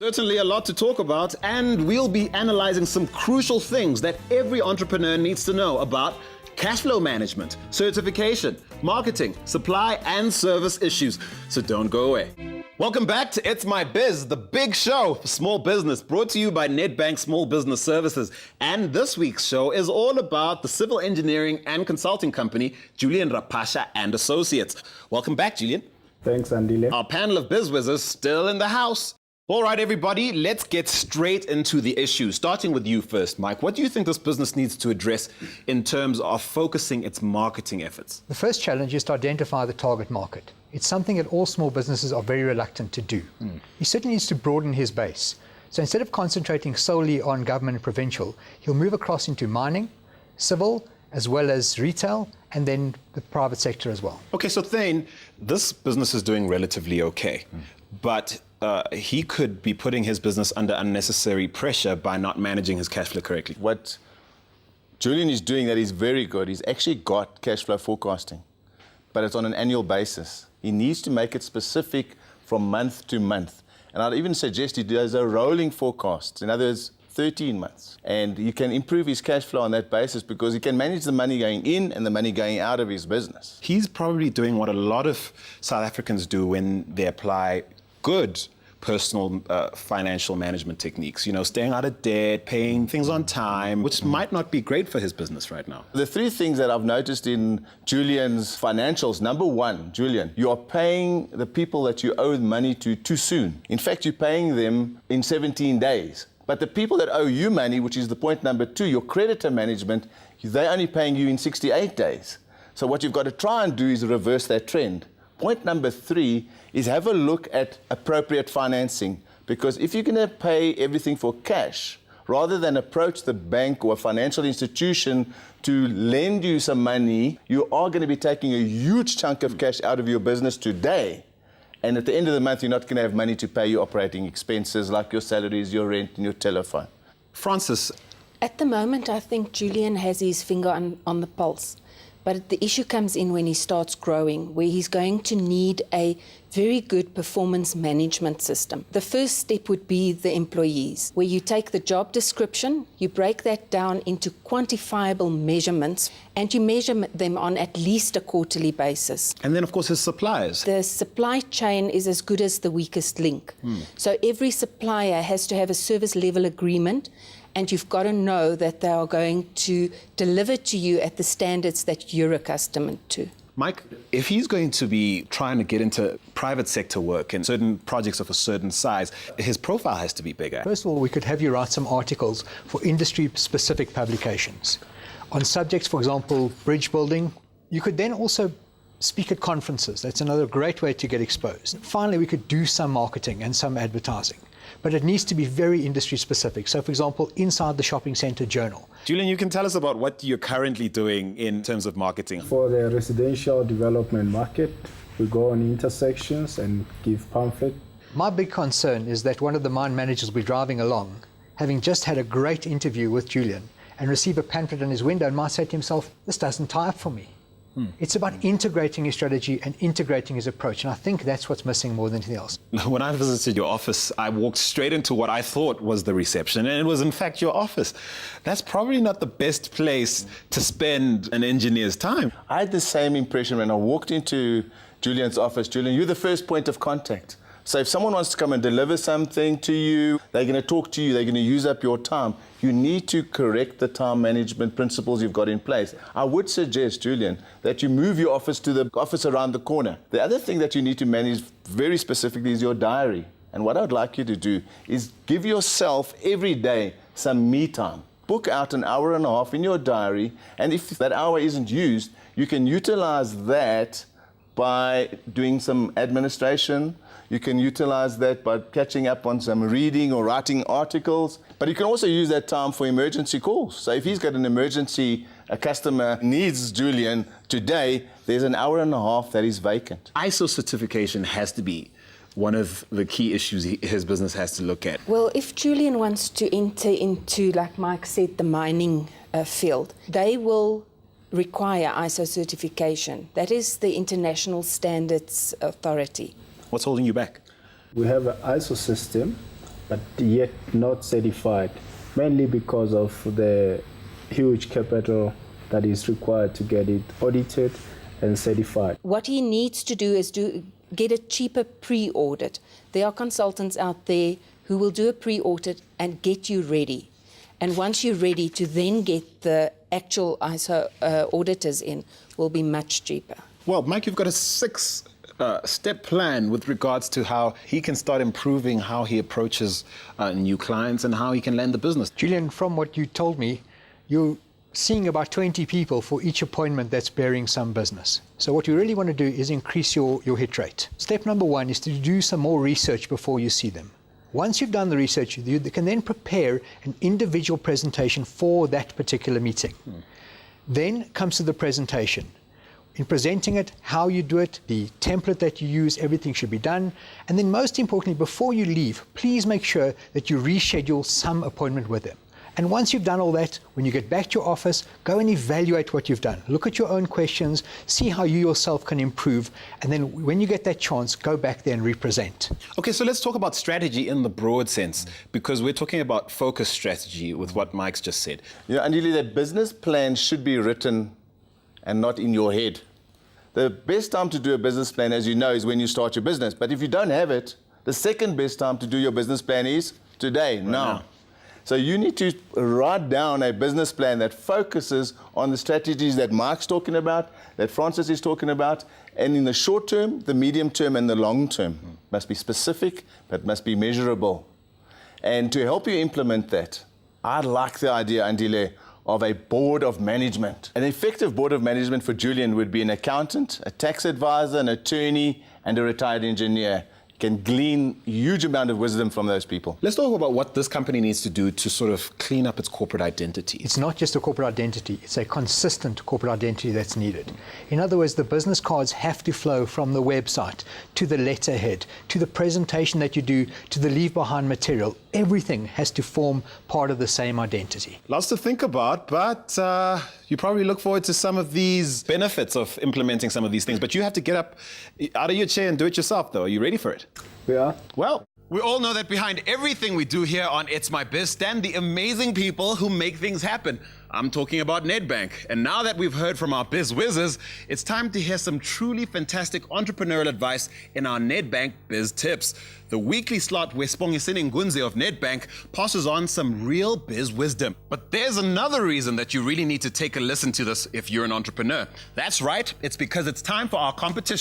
Certainly a lot to talk about, and we'll be analyzing some crucial things that every entrepreneur needs to know about cash flow management, certification, marketing, supply and service issues. So don't go away. Welcome back to It's My Biz, the big show for small business, brought to you by Nedbank Small Business Services. And this week's show is all about the civil engineering and consulting company, Julian Rapasha and Associates. Welcome back, Julian. Thanks, Andile. Our panel of bizwizzers still in the house. All right, everybody, let's get straight into the issues. Starting with you first, Mike. What do you think this business needs to address in terms of focusing its marketing efforts? The first challenge is to identify the target market. It's something that all small businesses are very reluctant to do. He certainly needs to broaden his base. So instead of concentrating solely on government and provincial, he'll move across into mining, civil, as well as retail, and then the private sector as well. Okay, so Thane, this business is doing relatively okay, but he could be putting his business under unnecessary pressure by not managing his cash flow correctly. What Julian is doing that is very good. He's actually got cash flow forecasting, but it's on an annual basis. He needs to make it specific from month to month. And I'd even suggest he does a rolling forecast. In other words, 13 months. And you can improve his cash flow on that basis because he can manage the money going in and the money going out of his business. He's probably doing what a lot of South Africans do when they apply good personal financial management techniques, staying out of debt, paying things on time, which might not be great for his business right now. The three things that I've noticed in Julian's financials, number one, Julian, you are paying the people that you owe money to too soon. In fact, you're paying them in 17 days. But the people that owe you money, which is the point number two, your creditor management, they're only paying you in 68 days. So what you've got to try and do is reverse that trend. Point number three is have a look at appropriate financing, because if you're going to pay everything for cash, rather than approach the bank or a financial institution to lend you some money, you are going to be taking a huge chunk of cash out of your business today. And at the end of the month, you're not going to have money to pay your operating expenses like your salaries, your rent and your telephone. Francis. At the moment, I think Julian has his finger on the pulse. But the issue comes in when he starts growing, where he's going to need a very good performance management system. The first step would be the employees, where you take the job description, you break that down into quantifiable measurements, and you measure them on at least a quarterly basis. And then, of course, his suppliers. The supply chain is as good as the weakest link. So every supplier has to have a service level agreement, and you've got to know that they are going to deliver to you at the standards that you're accustomed to. Mike, if he's going to be trying to get into private sector work and certain projects of a certain size, his profile has to be bigger. First of all, we could have you write some articles for industry-specific publications. On subjects, for example, bridge building, you could then also speak at conferences. That's another great way to get exposed. Finally, we could do some marketing and some advertising. But it needs to be very industry specific. So, for example, inside the shopping centre journal. Julian, you can tell us about what you're currently doing in terms of marketing. For the residential development market, we go on intersections and give pamphlet. My big concern is that one of the mine managers will be driving along, having just had a great interview with Julian, and receive a pamphlet in his window and might say to himself, this doesn't tie up for me. It's about integrating his strategy and integrating his approach, and I think that's what's missing more than anything else. When I visited your office, I walked straight into what I thought was the reception, and it was in fact your office. That's probably not the best place to spend an engineer's time. I had the same impression when I walked into Julian's office. Julian, you're the first point of contact. So if someone wants to come and deliver something to you, they're going to talk to you, they're going to use up your time. You need to correct the time management principles you've got in place. I would suggest, Julian, that you move your office to the office around the corner. The other thing that you need to manage very specifically is your diary. And what I'd like you to do is give yourself every day some me time. Book out an hour and a half in your diary, and if that hour isn't used, you can utilize that by doing some administration. You can utilize that by catching up on some reading or writing articles. But you can also use that time for emergency calls. So if he's got an emergency, a customer needs Julian today, there's an hour and a half that is vacant. ISO certification has to be one of the key issues his business has to look at. Well, if Julian wants to enter into, like Mike said, the mining field, they will require ISO certification. That is the International Standards Authority. What's holding you back? We have an ISO system but yet not certified, mainly because of the huge capital that is required to get it audited and certified. What he needs to do is get a cheaper pre-audit. There are consultants out there who will do a pre-audit and get you ready. And once you're ready to then get the actual ISO auditors in, will be much cheaper. Well, Mike, you've got a six-step plan with regards to how he can start improving how he approaches new clients and how he can land the business. Julian, from what you told me, you're seeing about 20 people for each appointment that's bearing some business. So what you really want to do is increase your hit rate. Step number one is to do some more research before you see them. Once you've done the research, you can then prepare an individual presentation for that particular meeting. Then comes to the presentation. In presenting it, how you do it, the template that you use, everything should be done. And then most importantly, before you leave, please make sure that you reschedule some appointment with them. And once you've done all that, when you get back to your office, go and evaluate what you've done. Look at your own questions, see how you yourself can improve, and then when you get that chance, go back there and represent. Okay, so let's talk about strategy in the broad sense, because we're talking about focus strategy with what Mike's just said. Yeah, and really, the business plan should be written and not in your head. The best time to do a business plan, as you know, is when you start your business. But if you don't have it, the second best time to do your business plan is today, now. So you need to write down a business plan that focuses on the strategies that Mike's talking about, that Francis is talking about, and in the short term, the medium term, and the long term. Must be specific, but must be measurable. And to help you implement that, I like the idea, Andile, of a board of management. An effective board of management for Julian would be an accountant, a tax advisor, an attorney, and a retired engineer. Can glean a huge amount of wisdom from those people. Let's talk about what this company needs to do to sort of clean up its corporate identity. It's not just a corporate identity, it's a consistent corporate identity that's needed. In other words, the business cards have to flow from the website to the letterhead, to the presentation that you do, to the leave behind material. Everything has to form part of the same identity. Lots to think about, but you probably look forward to some of these benefits of implementing some of these things. But you have to get up out of your chair and do it yourself, though. Are you ready for it? Yeah. Well, we all know that behind everything we do here on It's My Biz stand the amazing people who make things happen. I'm talking about Nedbank. And now that we've heard from our biz whizzes, it's time to hear some truly fantastic entrepreneurial advice in our Nedbank Biz Tips, the weekly slot where Spongisini Ngunzi of Nedbank passes on some real biz wisdom. But there's another reason that you really need to take a listen to this if you're an entrepreneur. That's right, it's because it's time for our competition.